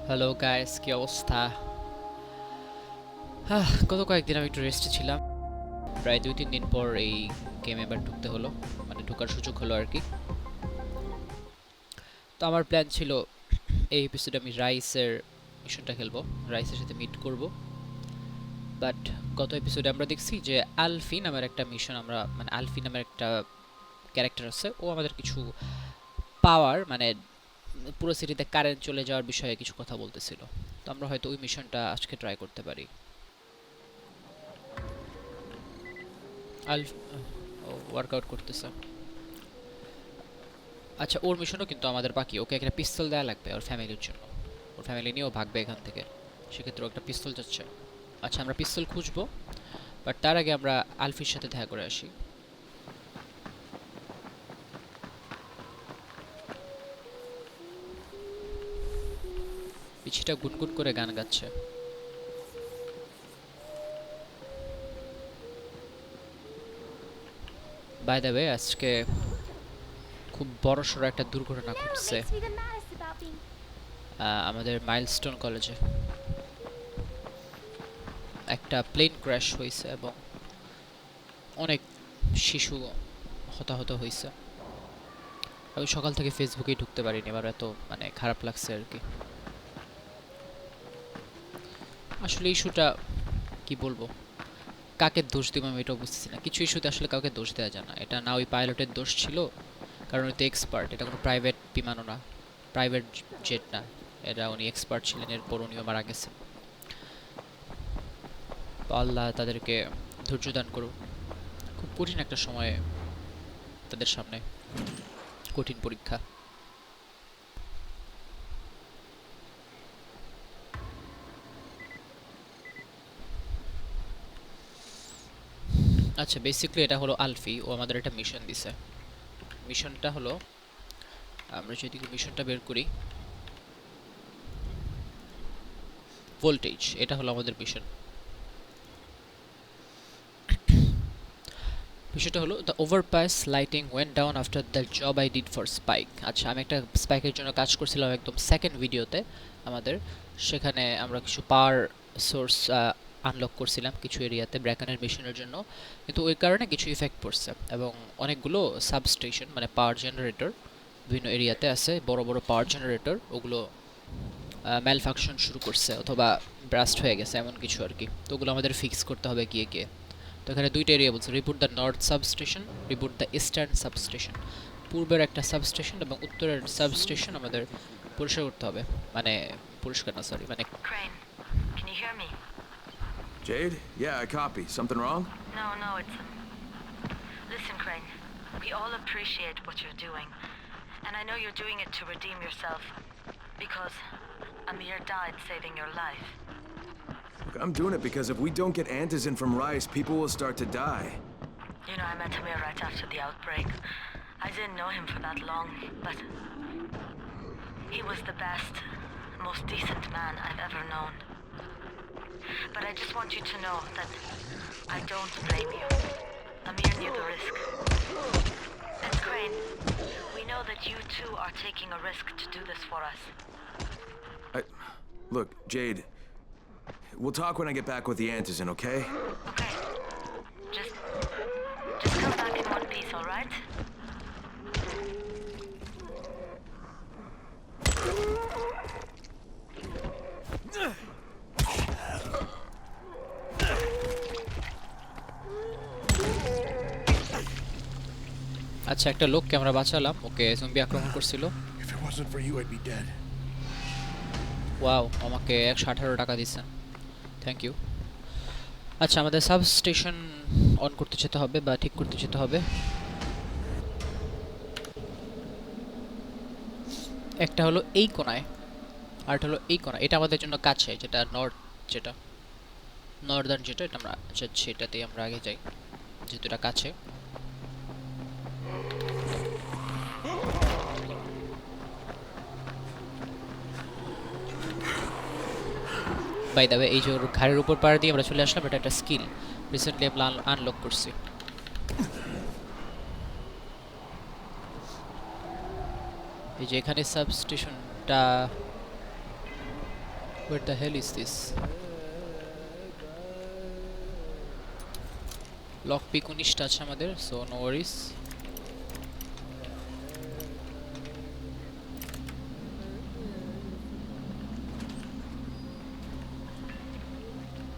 Hello guys, কি অবস্থা? গত কয়েকদিন আমি একটু রেস্টে ছিলাম। প্রায় 2-3 দিন পর এই গেমে এবার ঢুকতে হলো, মানে ঢোকার সুযোগ হলো আর কি। তো আমার প্ল্যান ছিল এই এপিসোডে আমি রাইসের মিশনটা খেলবো, রাইসের সাথে মিট করব। বাট গত এপিসোডে আমরা দেখছি যে আলফি নামের একটা মিশন, আমরা মানে আলফি নামের একটা ক্যারেক্টার আছে, ও আমাদের কিছু পাওয়ার মানে পুরো সিটিতে কারেন্ট চলে যাওয়ার বিষয়ে কিছু কথা বলতেছিল। তো আমরা হয়তো ওই মিশনটা আজকে ট্রাই করতে পারি। আলফ ও ওয়ার্কআউট করতেছে। আচ্ছা, ওর মিশনও কিন্তু আমাদের বাকি। ওকে একটা পিস্তল দেওয়া লাগবে ওর ফ্যামিলির জন্য। ওর ফ্যামিলি নিয়েও ভাগবে এখান থেকে, সেক্ষেত্রে ও একটা পিস্তল যাচ্ছে। আচ্ছা, আমরা পিস্তল খুঁজবো, বাট তার আগে আমরা আলফির সাথে দেখা করে আসি। পিছিটা গুনগুন করে গান গাচ্ছে। বাই দ্য ওয়ে, আজকে খুব বড়সড় একটা দুর্ঘটনা ঘটছে আমাদের মাইলস্টোন কলেজে। একটা প্লেন ক্র্যাশ হয়েছে এবং অনেক শিশু হতাহত হয়েছে। আমি সকাল থেকে ফেসবুকেই ঢুকতে পারিনি, এবার এত মানে খারাপ লাগছে আর কি। আসলে ইস্যুটা কি বলবো, কাকে দোষ দিব আমি এটা বুঝতেছি না। কিছু ইস্যুতে আসলে কাউকে দোষ দেওয়া যায় না। এটা না ওই পাইলটের দোষ ছিল, কারণ উনি তো এক্সপার্ট। এটা কোনো প্রাইভেট বিমানও না, প্রাইভেট জেট না। এটা উনি এক্সপার্ট ছিলেন, এরপর উনিও মারা গেছেন। তো আল্লাহ তাদেরকে ধৈর্য দান করুন। খুব কঠিন একটা সময় তাদের সামনে, কঠিন পরীক্ষা। আচ্ছা, বেসিক্যালি এটা হলো আলফি, ও আমাদের একটা মিশন দিছে। মিশনটা হলো, আমরা যদি মিশনটা বের করি, ভোল্টেজ, এটা হলো আমাদের মিশন। বিষয়টা হলো the overpass lighting went down after the job I did for spike. আচ্ছা, আমি একটা স্পাইকের জন্য কাজ করছিলাম একদম সেকেন্ড ভিডিওতে আমাদের। সেখানে আমরা কিছু পাওয়ার সোর্স আনলক করছিলাম কিছু এরিয়াতে ব্র্যাকেনের মিশনের জন্য, কিন্তু ওই কারণে কিছু ইফেক্ট পড়ছে এবং অনেকগুলো সাবস্টেশন মানে পাওয়ার জেনারেটর বিভিন্ন এরিয়াতে আছে, বড় বড় পাওয়ার জেনারেটর, ওগুলো ম্যাল ফাংশন শুরু করছে অথবা ব্রাস্ট হয়ে গেছে এমন কিছু আর কি। তো ওগুলো আমাদের ফিক্স করতে হবে গিয়ে গিয়ে। তো এখানে দুইটা এরিয়া বলছে, report the north substation, report the eastern substation. পূর্বের একটা সাবস্টেশন এবং উত্তরের সাবস্টেশন আমাদের পরিষ্কার করতে হবে, মানে পরিষ্কার না, সরি, মানে Crane, can you hear me? Jade? Yeah, I copy. Something wrong? No, it's... Listen, Crane, we all appreciate what you're doing. And I know you're doing it to redeem yourself. Because Amir died saving your life. Look, I'm doing it because if we don't get Antizin from Rice, people will start to die. You know, I met Amir right after the outbreak. I didn't know him for that long, but... he was the best, most decent man I've ever known. But I just want you to know that I don't blame you. Amir knew the risk. And Crane, we know that you too are taking a risk to do this for us. Look, Jade, we'll talk when I get back with the Antizin, okay? Okay. Just come back in one piece, all right? আচ্ছা, একটা লোককে আমরা বাঁচালাম, ওকে zombie আক্রমণ করছিল। If it wasn't for you, I'd be dead. Wow, আমাকে 118 টাকা দিচ্ছেন, thank you. আচ্ছা, আমাদের সাবস্টেশন অন করতে যেতে হবে বা ঠিক করতে যেতে হবে। একটা হলো এই কোণায়, আরেকটা হলো এই কোণায়। এটা আমাদের জন্য কাছে, যেটা নর্থ, যেটা নর্দার্ন, যেটা এটা আমরা যাচ্ছি, এটাতেই আমরা আগে যাই যেহেতু এটা কাছে। বাই দ্য ওয়ে, এই যে ওর ঘাড়ের উপর পাড়া দিয়ে আমরা চলে আসলাম, এটা একটা স্কিল রিসেন্টলি আমরা আনলক করছি। এই যে এখানে সাবস্টেশনটা What the hell is this? Lock pick 19টা আছে আমাদের, so no worries.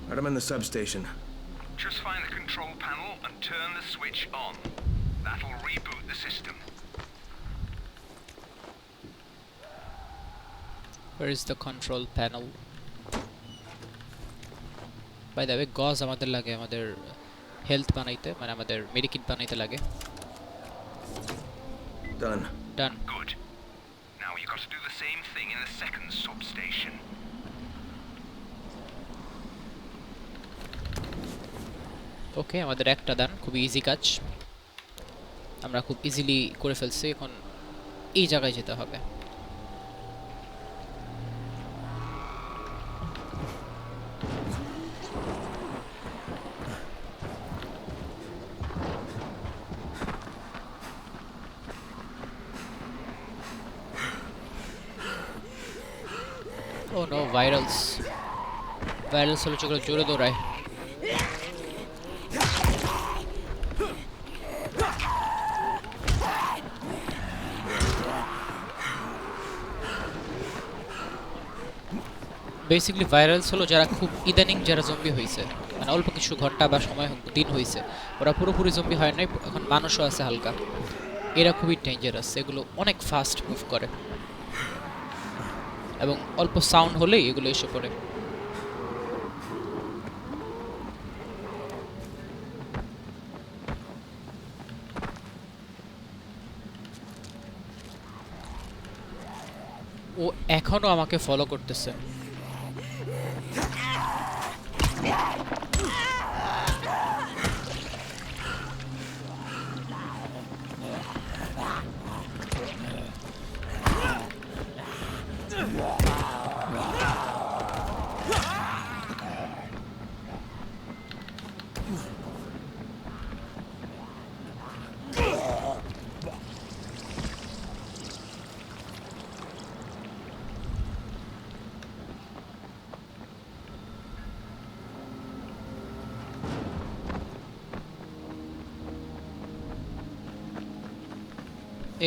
Right, I'm in the substation. Just find the control panel and turn the switch on. That'll reboot the system. Where is the control panel? By the way, gauze আমাদের লাগে আমাদের health বানাইতে, মানে আমাদের medikit বানাইতে লাগে। Done. Done. Good. Now you've got to do the same thing in the second substation. ওকে, আমাদের একটা ডান, খুব ইজি কাজ, আমরা খুব ইজিলি করে ফেলছি। এখন এই জায়গায় যেতে হবে। ও নো, ভাইরালস। ভাইরালস হলো যেগুলো জোরে দৌড়ায়। বেসিক্যালি ভাইরালস হলো যারা খুব ইদানিং যারা জম্বি হয়েছে, মানে অল্প কিছু ঘন্টা বা সময় দিন হয়েছে, ওরা পুরোপুরি জম্বি হয় নাই, এখন মানুষও আছে হালকা। এরা খুবই ডেঞ্জারাস, এগুলো অনেক ফাস্ট মুভ করে এবং অল্প সাউন্ড হলেই এগুলো এসে পড়ে। ও এখনো আমাকে ফলো করতেছে।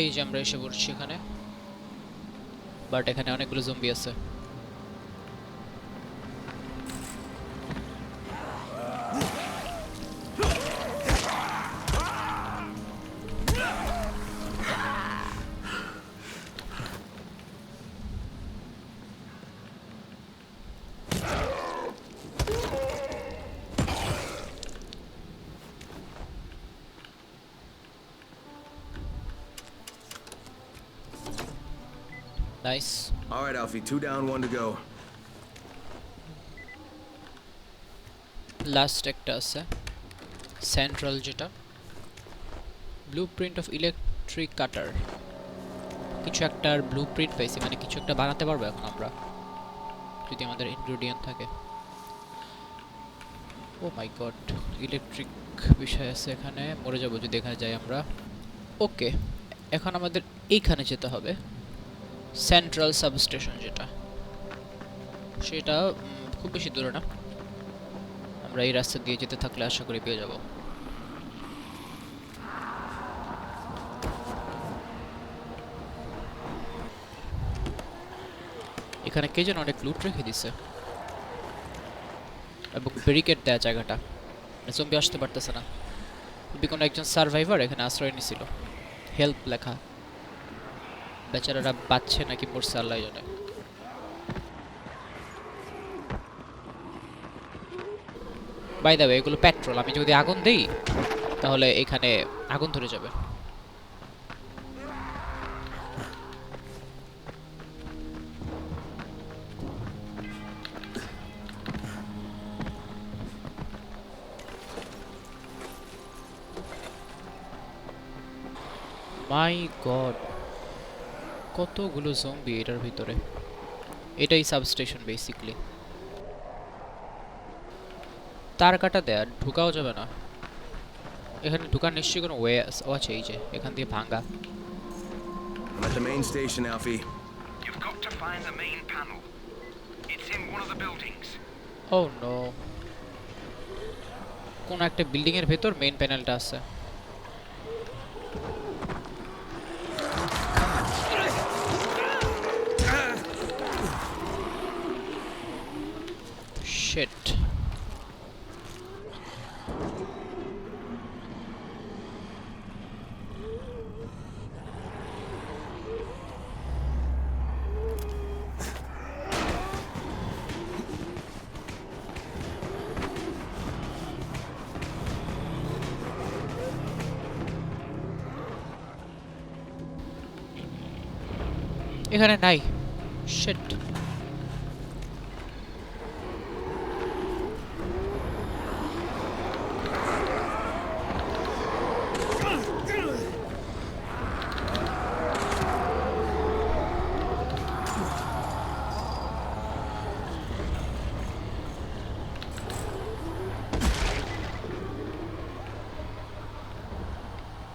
এই যে আমরা এসে পড়ছি এখানে, বাট এখানে অনেকগুলো জম্বি আছে। Nice. All right, Alfie. 2 down, 1 to go. Last একটা আছে সেন্ট্রাল, যেটা ব্লুপ্রিন্ট অফ ইলেকট্রিক কাটার। কিছু একটার ব্লুপ্রিন্ট পাইছি, মানে কিছু একটা বানাতে পারবো এখন আমরা যদি আমাদের ইনগ্রেডিয়েন্ট থাকে। ও মাই গড, ইলেকট্রিক বিষয় আছে এখানে, মরে যাবো যদি এখানে যাই আমরা। ওকে, এখন আমাদের এইখানে যেতে হবে, সেন্ট্রাল সাবস্টেশন যেটা, সেটা খুব বেশি দূরে না, আমরা এই রাস্তা দিয়ে যেতে থাকলে আশা করি পেয়ে যাব। এখানে কে যেন অনেক লুট রেখে দিছে এবং ব্যারিকেড দেয়া জায়গাটা, জম্বি আসতে পারতেছে না। কোনো একজন সার্ভাইভার এখানে আশ্রয় নিছিল, হেল্প লেখা। বেচারারা বাঁচছে নাকি মরছে আল্লাহ জানে। বাই দ্য ওয়ে, এগুলো পেট্রোল, আমি যদি আগুন দেই তাহলে এখানে আগুন ধরে যাবে। মাই গড, কতগুলো জম্বি এটার ভিতরে। এটাই সাবস্টেশন বেসিক্যালি। তার কাটা দেয়া ঢুকাও যাবে না এখানে, ঢুকার নিশ্চয়ই কোনো ওয়ে আছে। ও আচ্ছা, এই যে এখান দিয়ে ভাঙা। I'm at the main station, Alfie. You've got to find the main panel. It's It's in one of the buildings. Oh no, কোন একটা বিল্ডিং এর ভেতর মেইন প্যানেলটা আছে। শিট, এখানে নাই। শিট,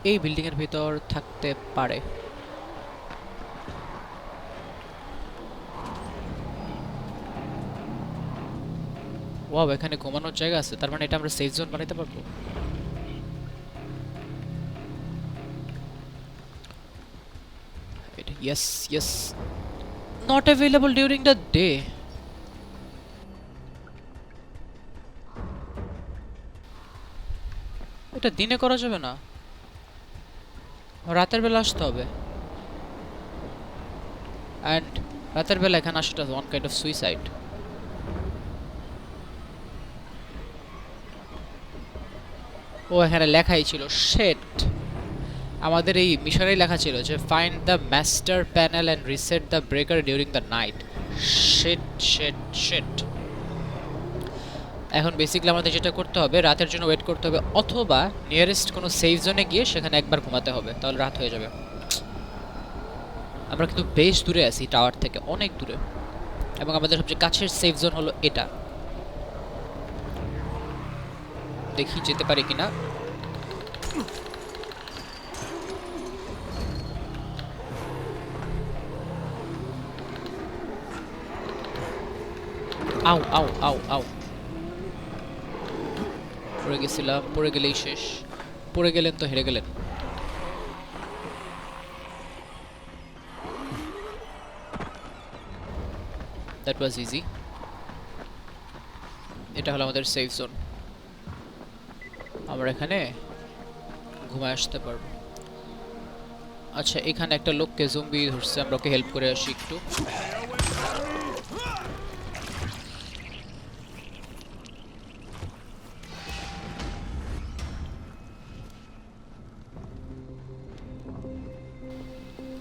এই বিল্ডিং এর ভিতর থাকতে পারে। ওয়াও, এখানে ঘুমানোর জায়গা আছে, তার মানে এটা আমরা সেফ জোন বানাইতে পারবো। Yes yes, not available during the day. এটা দিনে করা যাবে না, রাতের বেলা আসতে হবে। অ্যান্ড রাতের বেলা এখানে আসাটা ওয়ান কাইন্ড অফ সুইসাইড। ও এখানে লেখাই ছিল, শেট, আমাদের এই মিশনেই লেখা ছিল যে find the master panel and reset the breaker during the night. Shit shit শেট। এখন বেসিক্যালি আমাদের যেটা করতে হবে, রাতের জন্য ওয়েট করতে হবে, অথবা নিয়ারেস্ট কোনো সেফ জোনে গিয়ে সেখানে একবার ঘুমাতে হবে, তাহলে রাত হয়ে যাবে। আমরা কিন্তু বেশ দূরে আছি টাওয়ার থেকে, অনেক দূরে, এবং আমাদের সবচেয়ে কাছের সেফ জোন হলো এটা। দেখি যেতে পারি কিনা। আউ আউ আউ আউ, পড়ে গেছিলাম, পড়ে গেলেই শেষ। পড়ে গেলেন তো হেরে গেলেন। That was easy. এটা হলো আমাদের সেফ জোন, আমরা এখানে ঘুমায় আসতে পারবো। আচ্ছা, এখানে একটা লোককে জম্বি ধরছে, আমরা ওকে হেল্প করে আসি একটু।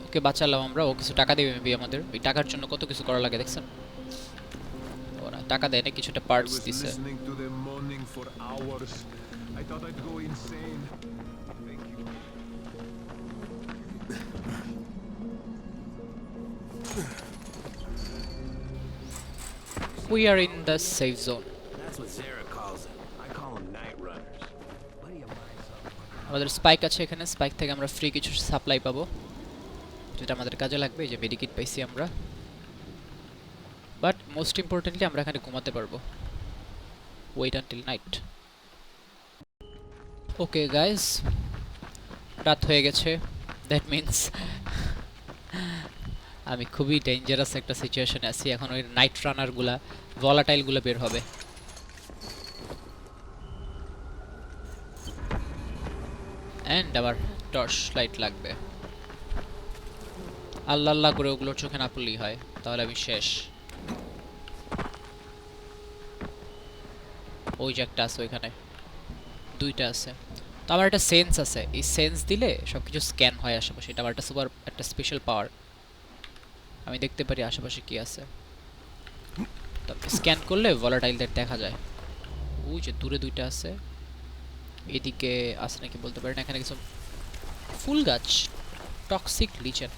ওকে বাঁচালাম আমরা, ও কিছু টাকা দেবে মেবি আমাদের। এই টাকার জন্য কত কিছু করা লাগে দেখছেন। ওরা টাকা দেয় না, কিছুটা পার্টস দিছে। Listening to them moaning for hours. I thought I'd go insane. Thank you. We are in the safe zone. That's what Sarah calls them. I call them night runners. What do you mind? আমাদের spike আছে এখানে, spike থেকে আমরা free কিছু supply পাবো, যেটা আমাদের কাজে লাগবে। এই যে মেডিকিট পাইছি আমরা, বাট মোস্ট ইম্পর্টেন্টলি আমরা এখানে ঘুমাতে পারবো। Wait until night. Okay guys, রাত হয়ে গেছে। দ্যাট মিন্স আমি খুবই ডেঞ্জারাস একটা সিচুয়েশনে আছি এখন। ওই নাইট রানারগুলা, ভলাটাইলগুলো বের হবে। অ্যান্ড আবার টর্চ লাইট লাগবে। আল্লাহ আল্লাহ করে ওগুলোর চোখে না পড়লেই হয়, তাহলে আমি শেষ। ওই যে একটা আছে, ওইখানে দুইটা আছে। তো আমার একটা সেন্স আছে, এই সেন্স দিলে সবকিছু স্ক্যান হয় আশেপাশে। এটা আমার একটা সুপার, একটা স্পেশাল পাওয়ার। আমি দেখতে পারি আশেপাশে কি আছে, তো স্ক্যান করলে ভলাটাইলদের দেখা যায়। ওই যে দূরে দুইটা আছে, এদিকে আছে নাকি বলতে পারি না। এখানে কিছু ফুল গাছ, টক্সিক লিচেন,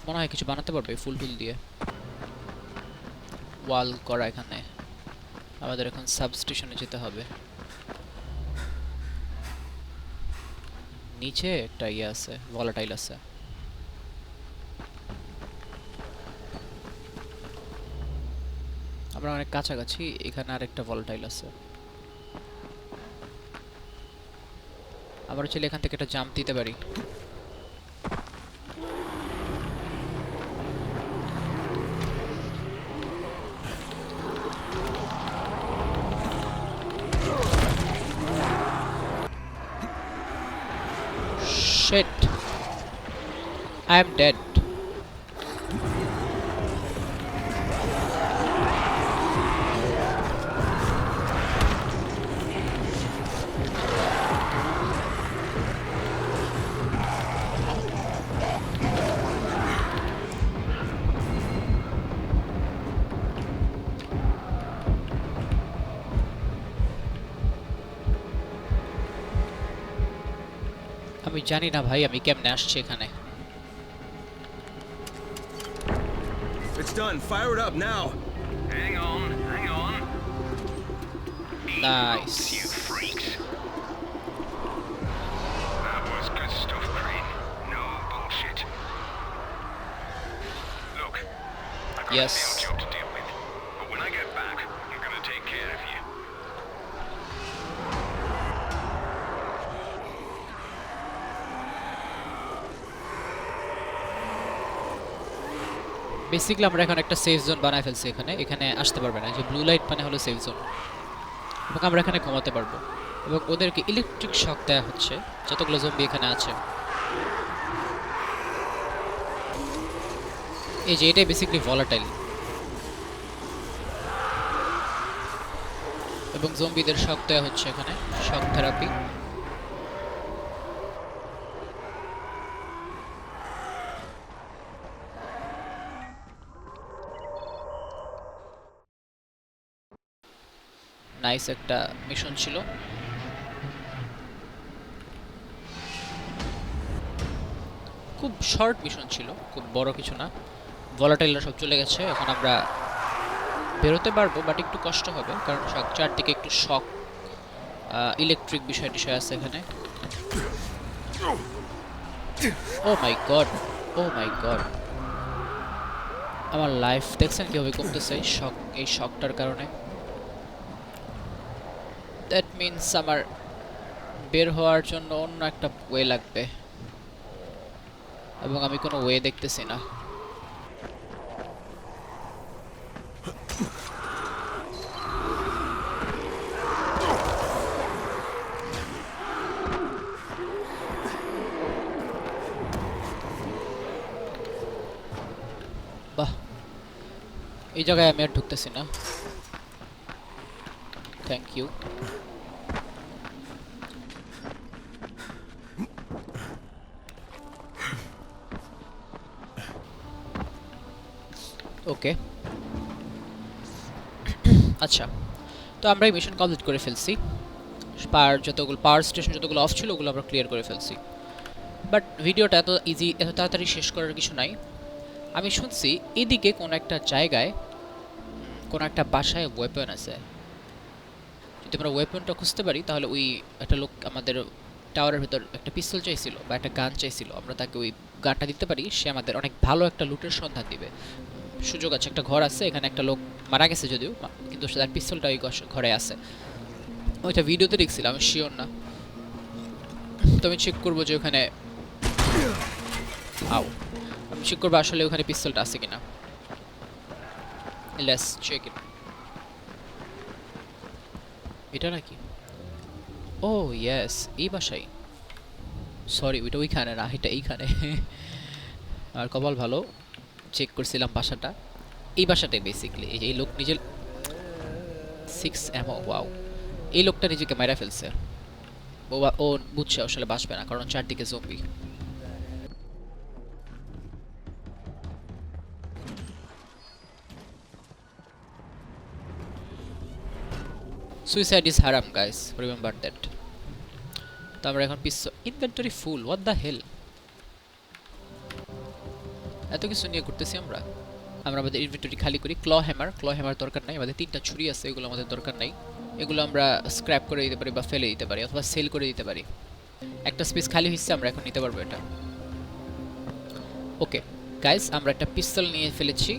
মনে হয় কিছু বানাতে পারবে ফুল টুল দিয়ে। ওয়াল করা এখানে। আমাদের এখন সাবস্টেশনে যেতে হবে। নিচে একটা ইয়ে আছে, ভলাটাইল আছে। আমরা অনেক কাছাকাছি। এখানে আরেকটা ভলাটাইল আছে। আমরা চাইলে এখান থেকে একটা জাম্প দিতে পারি। Shit. I am dead. আমি জানি না ভাই আমি কেমনে আসছি এখানে। It's done. Fire it up now. Hang on, hang on. Nice. You freaks. That was good stuff, Crane. No bullshit. Look, I've got Yes. a nail job to deal with, but when I get back, I'm gonna take care of you. Basically আমরা এখন একটা safe zone বানায় ফেলছি এখানে। এখানে আসতে পারবে না, যে ব্লু লাইট মানে হলো সেফ জোন, এবং আমরা এখানে ঘুমাতে পারবো। এবং ওদেরকে ইলেকট্রিক শক দেওয়া হচ্ছে যতগুলো জম্বি এখানে আছে। এই যে এটাই বেসিক্যালি ভলাটাইল, এবং জম্বিদের শক দেওয়া হচ্ছে এখানে, শক থেরাপি। নাইস একটা মিশন ছিল। খুব শর্ট মিশন ছিল, খুব বড় কিছু না। ভলাটাইলরা সব চলে গেছে, এখন আমরা বেরোতে পারবো, বাট একটু কষ্ট হবে কারণ চারদিকে একটু শক ইলেকট্রিক বিষয় টিষয় আছে এখানে। ও মাই গড, ও মাই গড, আমার লাইফ দেখছেন কিভাবে কমতেছে এই শকটার কারণে। দ্যাট মিনস আমার বের হওয়ার জন্য অন্য একটা ওয়ে লাগবে, এবং আমি কোনো ওয়ে দেখতেছি না। বাহ, এই জায়গায় আমি আর ঢুকতেছি না। Thank you. ওকে, আচ্ছা, তো আমরা এই মিশন কমপ্লিট করে ফেলছি। পাওয়ার স্টেশন যতগুলো অফ ছিল ওগুলো আমরা ক্লিয়ার করে ফেলছি। বাট ভিডিওটা এত ইজি, এত তাড়াতাড়ি শেষ করার কিছু নাই। আমি শুনছি এদিকে কোনো একটা জায়গায়, কোনো একটা বাসায় ওয়েপন আছে। যদি আমরা ওয়েপনটা খুঁজতে পারি তাহলে ওই একটা লোক আমাদের টাওয়ারের ভেতর একটা পিস্তল চাইছিল বা একটা গান চাইছিল, আমরা তাকে ওই গানটা দিতে পারি, সে আমাদের অনেক ভালো একটা লুটের সন্ধান দিবে। সুযোগ আছে, একটা ঘর আছে এখানে, একটা লোক মারা গেছে যদিও, কিন্তু তার পিস্তলটা ওই ঘরে আছে। ওইটা ভিডিওতে দেখছিলাম, আমি শিওর না, তো আমি চেক করবো যে ওখানে আমি চেক করবো আসলে ওখানে পিস্তলটা আছে কিনা। Let's check it. এটা নাকি? ও ইয়েস, এই বাসায়। সরি, ওইটা ওইখানে না, এটা এইখানে। আর কপাল ভালো, চেক করছিলাম বাসাটা, এই বাসাটাই বেসিক্যালি। এই লোক নিজের 6 এমও, ওয়াও, এই লোকটা নিজেকে মেরে ফেলছে। ও বুঝছে আসলে বাঁচবে না, কারণ চারদিকে জম্বি। সুইসাইড ইজ হারাম গাইস, রিমেম্বার দ্যাট। তো আমরা এখন inventory full, what the hell, এত কিছু নিয়ে ঘুরতেছি আমরা আমাদের ইনভেন্টরি খালি করি। ক্ল হ্যামার দরকার নাই, আমাদের 3টা ছুরি আছে, এগুলো আমাদের দরকার নাই। এগুলো আমরা স্ক্র্যাপ করে দিতে পারি বা ফেলে দিতে পারি অথবা সেল করে দিতে পারি। একটা স্পেস খালি হচ্ছে, আমরা এখন নিতে পারবো এটা। ওকে গাইস, আমরা একটা পিস্তল নিয়ে ফেলেছি।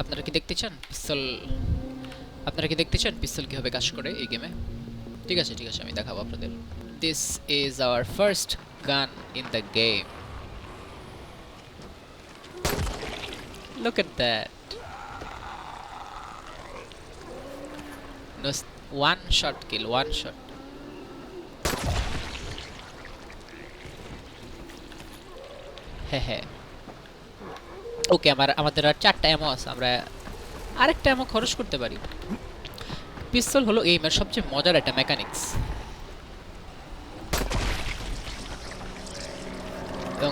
আপনারা কি দেখতে চান পিস্তল? আপনারা কি দেখতে চান পিস্তল কিভাবে কাজ করে এই গেমে? ঠিক আছে আমি দেখাবো আপনাদের। দিস ইজ আওয়ার ফার্স্ট গান in the game. Look at that. One shot kill, one shot. হ্যাঁ ওকে, আমাদের আর 4টা অ্যামো আছে, আমরা আরেকটা অ্যামো খরচ করতে পারি। পিস্তল হলো গেমের সবচেয়ে মজার একটা মেকানিক্স, এবং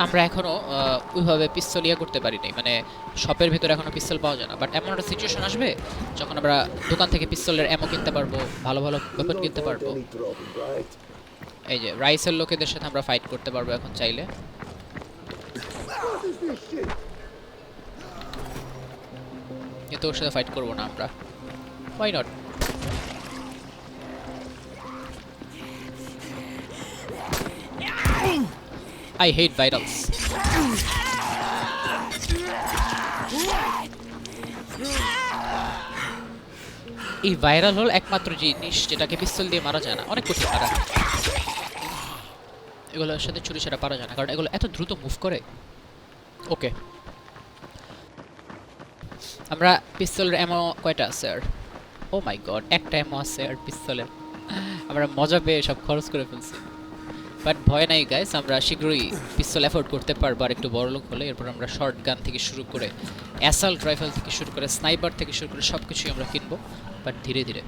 আমরা এখনো ওইভাবে পিস্তল ইয়ে করতে পারি নাই, মানে শপের ভিতরে এখনো পিস্তল পাওয়া যায় না। বাট এমন একটা সিচুয়েশন আসবে যখন আমরা দোকান থেকে পিস্তলের অ্যামো কিনতে পারবো, ভালো ওয়েপন কিনতে পারবো। এই যে রাইসের লোকেদের সাথে আমরা ফাইট করতে পারবো এখন চাইলে। কিন্তু ওর সাথে ফাইট করবো না আমরা, why not? I hate vitals. এই ভাইরাল হল একমাত্র জিনিস যেটাকে পিস্তল দিয়ে মারা যায় না, অনেক কঠিন মারা। এগুলোর সাথে ছুরি ছাড়া পারা যায় না, কারণ এগুলো এত দ্রুত মুভ করে। ওকে, আমরা পিস্তলের অ্যামো কয়টা আছে আর? ও মাই গড, একটা অ্যামো আছে আর পিস্তলের। আমরা মজা পেয়ে সব খরচ করে ফেলছি। বাট ভয় নাই গাইস, আমরা শীঘ্রই পিস্তল অ্যাফোর্ড করতে পারবো আর একটু বড় লোক হলে। এরপর আমরা শর্ট গান থেকে শুরু করে অ্যাসাল্ট রাইফেল থেকে শুরু করে স্নাইপার থেকে শুরু করে সব কিছুই আমরা কিনবো, বাট ধীরে ধীরে।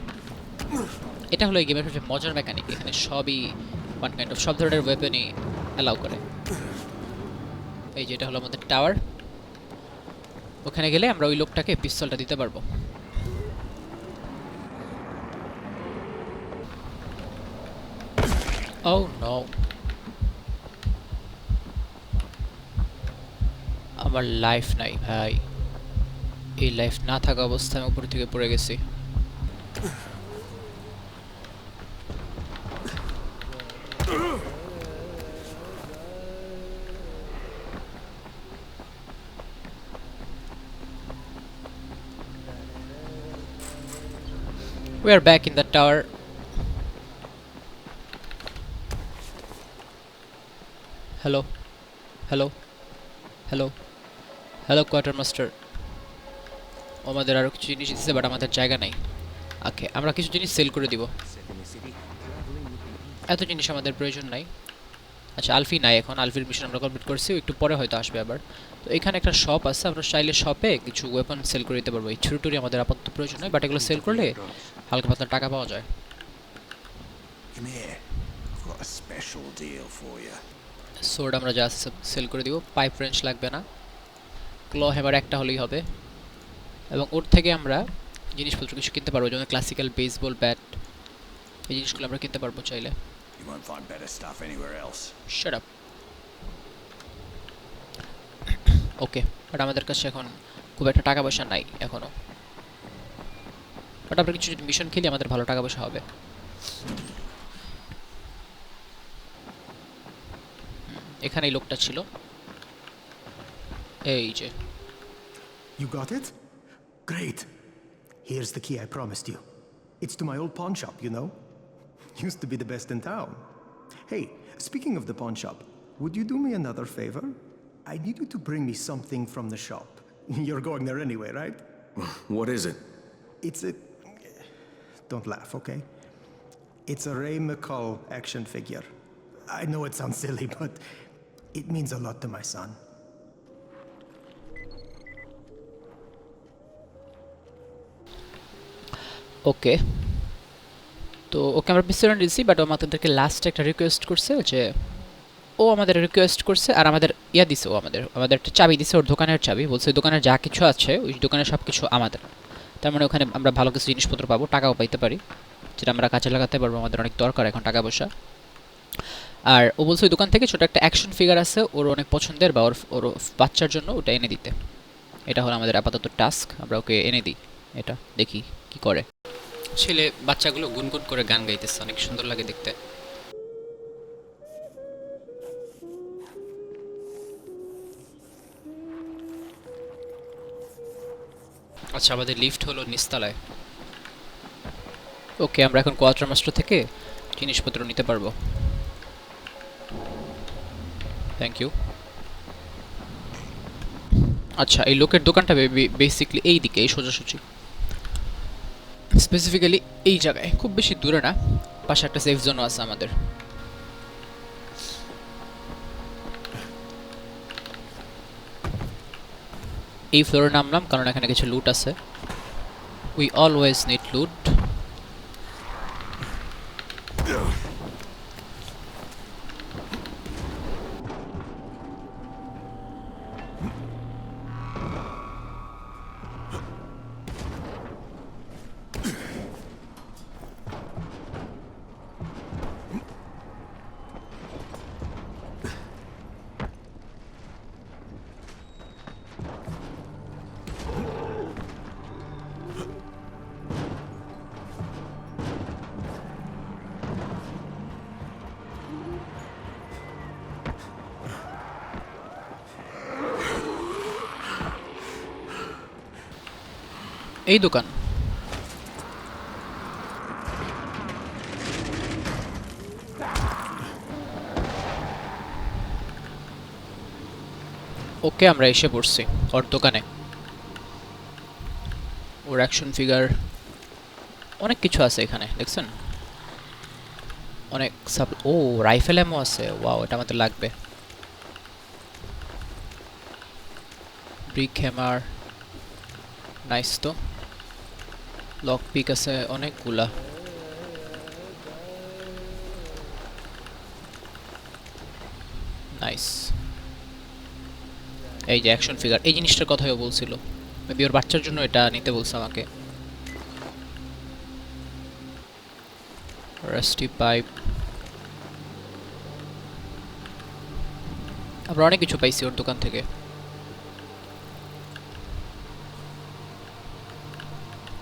এটা হলো এই গেমের সবচেয়ে মজার মেকানিক, এখানে সবই ওয়ান কাইন্ড অফ সব ধরনের ওয়েপনই অ্যালাউ করে। এই যে এটা হলো আমাদের টাওয়ার, ওখানে গেলে আমরা ওই লোকটাকে পিস্তলটা দিতে পারবো। Oh no, আমার লাইফ নাই ভাই, এই লাইফ না থাকা অবস্থায় আমি উপর থেকে পড়ে গেছি। We are back in the tower. Hello, hello, hello, hello quartermaster. আমাদের আরো কিছু জিনিস দিচ্ছে, বাট আমাদের জায়গা নাই। ওকে, আমরা কিছু জিনিস সেল করে দিব, এত জিনিস আমাদের প্রয়োজন নাই। আচ্ছা, আলফি নাই এখন, আলফির মিশন আমরা কমপ্লিট করছি, একটু পরে হয়তো আসবে আবার। তো এখানে একটা শপ আছে, আমরা চাইলে শপে কিছু ওয়েপন সেল করে দিতে পারবো। এই ছুরি আমাদের আপাতত প্রয়োজন নয়, বাট এগুলো সেল করলে হালকা পাতলা টাকা পাওয়া যায়। Come here. I've got a special deal for you. Sword আমরা যা সেল করে দিব, পাইপ রেঞ্জ লাগবে না, ক্ল হ্যামার একটা হলেই হবে। এবং ওর থেকে আমরা জিনিসপত্র কিছু কিনতে পারবো, যেমন ক্লাসিক্যাল বেসবল ব্যাট, এই জিনিসগুলো আমরা কিনতে পারবো চাইলে। You won't find better stuff anywhere else. Shut up. Okay, but আমাদের কাছে এখন খুব একটা টাকা পয়সা নাই এখনো, বাট আমরা কিছু যদি মিশন খেলি আমাদের ভালো টাকা পয়সা হবে। এখানে এই লোকটা ছিল, এই যে। You got it? Great. Here's the key I promised you. It's to my old pawn shop, you know? Used to be the best in town. Hey, speaking of the pawn shop, would you do me another favor? I need you to bring me something from the shop. You're going there anyway, right? What is it? It's a... Don't laugh, okay? It's a Ray McCall action figure. I know it sounds silly, but it means a lot to my son. ওকে, তো ওকে আমরা পিস্তল দিয়েছি, but ও আমাদেরকে লাস্টে একটা request করছে, যে ও আমাদের request করছে আর আমাদের ইয়া দিছে, ও আমাদের একটা চাবি দিছে, ওর দোকানের চাবি। বলছে দোকানের যা কিছু আছে ওই দোকানের সব কিছু আমাদের। তার মানে ওখানে আমরা ভালো কিছু জিনিসপত্র পাবো, টাকাও পাইতে পারি, যেটা আমরা কাজে লাগাতে পারবো, আমাদের অনেক দরকার এখন টাকা পয়সা। আর ও বলছে ওই দোকান থেকে ছোটো একটা অ্যাকশন ফিগার আছে ওর অনেক পছন্দের, বা ওর বাচ্চার জন্য ওটা এনে দিতে। এটা হলো আমাদের আপাতত টাস্ক, আমরা ওকে এনে দিই। এটা দেখি কি করে। ছেলে বাচ্চাগুলো গুনগুন করে গান গাইতেছে, অনেক সুন্দর লাগে দেখতে। আচ্ছা, আমাদের লিফট হলো নিচতলায়। ওকে, আমরা এখন কোয়ার্টার মাস্টার থেকে জিনিসপত্র নিতে পারবো। Thank you. আচ্ছা, এই লোকের দোকানটা বেসিক্যালি এই দিকে, এই সোজাসুজি, স্পেসিফিক্যালি এই জায়গায়, খুব বেশি দূরে না। পাশে একটা সেফ জোনও আছে আমাদের। এই ফ্লোরে নামলাম কারণ এখানে কিছু লুট আছে। উই অলওয়েজ নিড লুট। এই দোকান। ওকে, আমরা এসে পড়ছি ওর দোকানে। ওর অ্যাকশন ফিগার, অনেক কিছু আছে এখানে, দেখছেন? অনেক ও রাইফেল এমও আছে। ওয়াও, এটা আমাদের লাগবে। Brick hammer, nice. তো লক পিক আছে অনেকগুলা। নাইস। এই যে অ্যাকশন ফিগার, এই জিনিসটার কথাও বলছিল। মেবি ওর বাচ্চার জন্য এটা নিতে বলছে আমাকে। রাস্টি পাইপ, আমরা অনেক কিছু পাইছি ওর দোকান থেকে।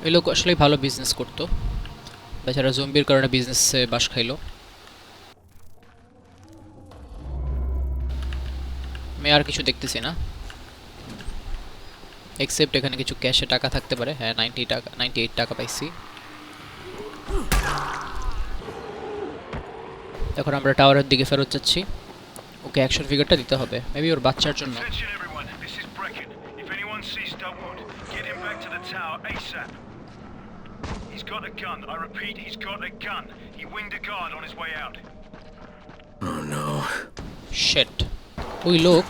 এই লোক আসলে ভালো বিজনেস করতো, বেচারা জম্বির কারণে বিজনেসে বাস খাইলো। আমি আর কিছু দেখতেছি না, এক্সেপ্ট এখানে কিছু ক্যাশে টাকা থাকতে পারে। হ্যাঁ, 98 টাকা পাইছি। এখন আমরা টাওয়ারের দিকে ফেরত যাচ্ছি। ওকে অ্যাকশন ফিগারটা দিতে হবে, মেবি ওর বাচ্চার জন্য। Attention everyone, this is Brecken. If anyone sees Duckwood, get him back to the tower ASAP. He's got a gun. I repeat, he's got a gun. He winged a guard on his way out. Oh no. Shit, ওই লোক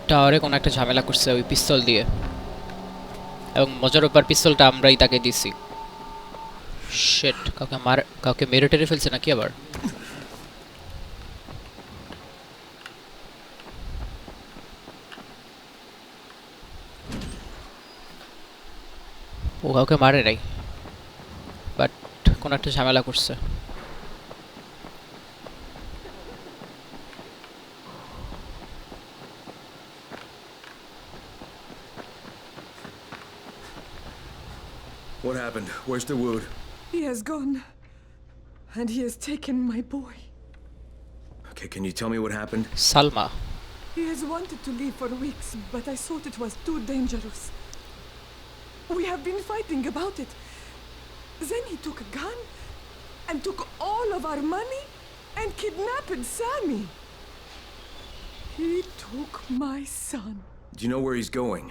টাওয়ারে কোনো একটা ঝামেলা করছে ওই পিস্তল দিয়ে, এবং মজার ব্যাপার পিস্তলটা আমরাই তাকে দিছি। শিট, কাউকে মেরে টেরে ফেলছে নাকি আবার? ও কাউকে মারে নাই, বাট কোনো একটা ঝামেলা করছে। What happened? Where's the wood? He has gone. And he has taken my boy. Okay, can you tell me what happened? Salma, He has wanted to leave for weeks, but I thought it was too dangerous. We have been fighting about it. Then he took a gun and took all of our money and kidnapped Sammy. He took my son. Do you know where he's going?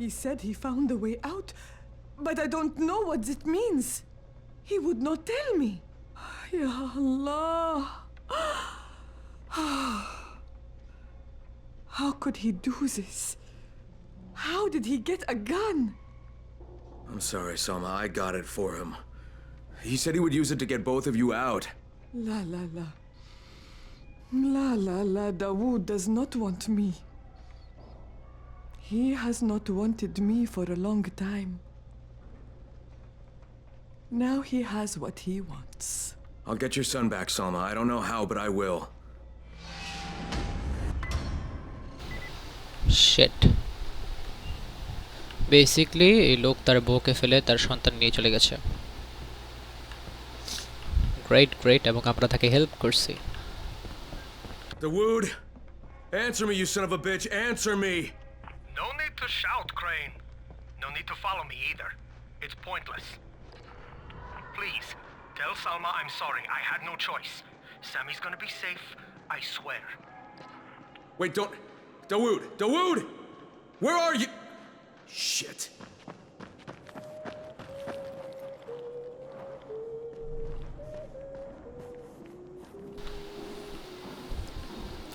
He said he found a way out, but I don't know what it means. He would not tell me. Ya Allah. How could he do this? How did he get a gun? I'm sorry, Salma. I got it for him. He said he would use it to get both of you out. La la la. La la la. Dawood does not want me. He has not wanted me for a long time. Now he has what he wants. I'll get your son back, Salma. I don't know how, but I will. Shit. Basically এই লোক তার বউকে ফেলে তার সন্তান নিয়ে চলে গেছে। গ্রেট, এবং আমরা তাকে হেল্প করছি। Dawood! Answer me, you son of a bitch! Answer me! No need to shout, Crane. No need to follow me either. It's pointless. Please, tell Salma I'm sorry. I had no choice. Sammy's gonna be safe, I swear. Wait, don't... Dawood! Dawood! Where are you? Shit.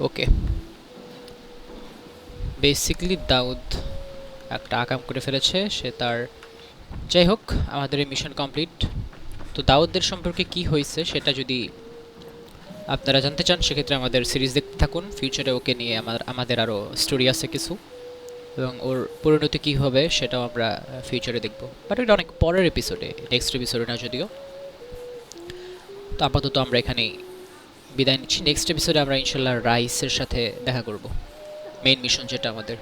Okay, basically Dawood একটা আকাম করে ফেলেছে, সে তার, যাই হোক আমাদের এই mission complete. তো দাউদের সম্পর্কে কি হয়েছে সেটা যদি আপনারা জানতে চান সেক্ষেত্রে আমাদের সিরিজ দেখতে থাকুন। ফিউচারে ওকে নিয়ে আমাদের আরও স্টোরি আছে কিছু, এবং ওর পরিণতি কী হবে সেটাও আমরা ফিউচারে দেখব, বাট এটা অনেক পরের এপিসোডে, নেক্সট এপিসোডে না যদিও। তো আপাতত আমরা এখানেই বিদায় নিচ্ছি। নেক্সট এপিসোডে আমরা ইনশাল্লাহ রাইসের সাথে দেখা করব, মেইন মিশন যেটা আমাদের।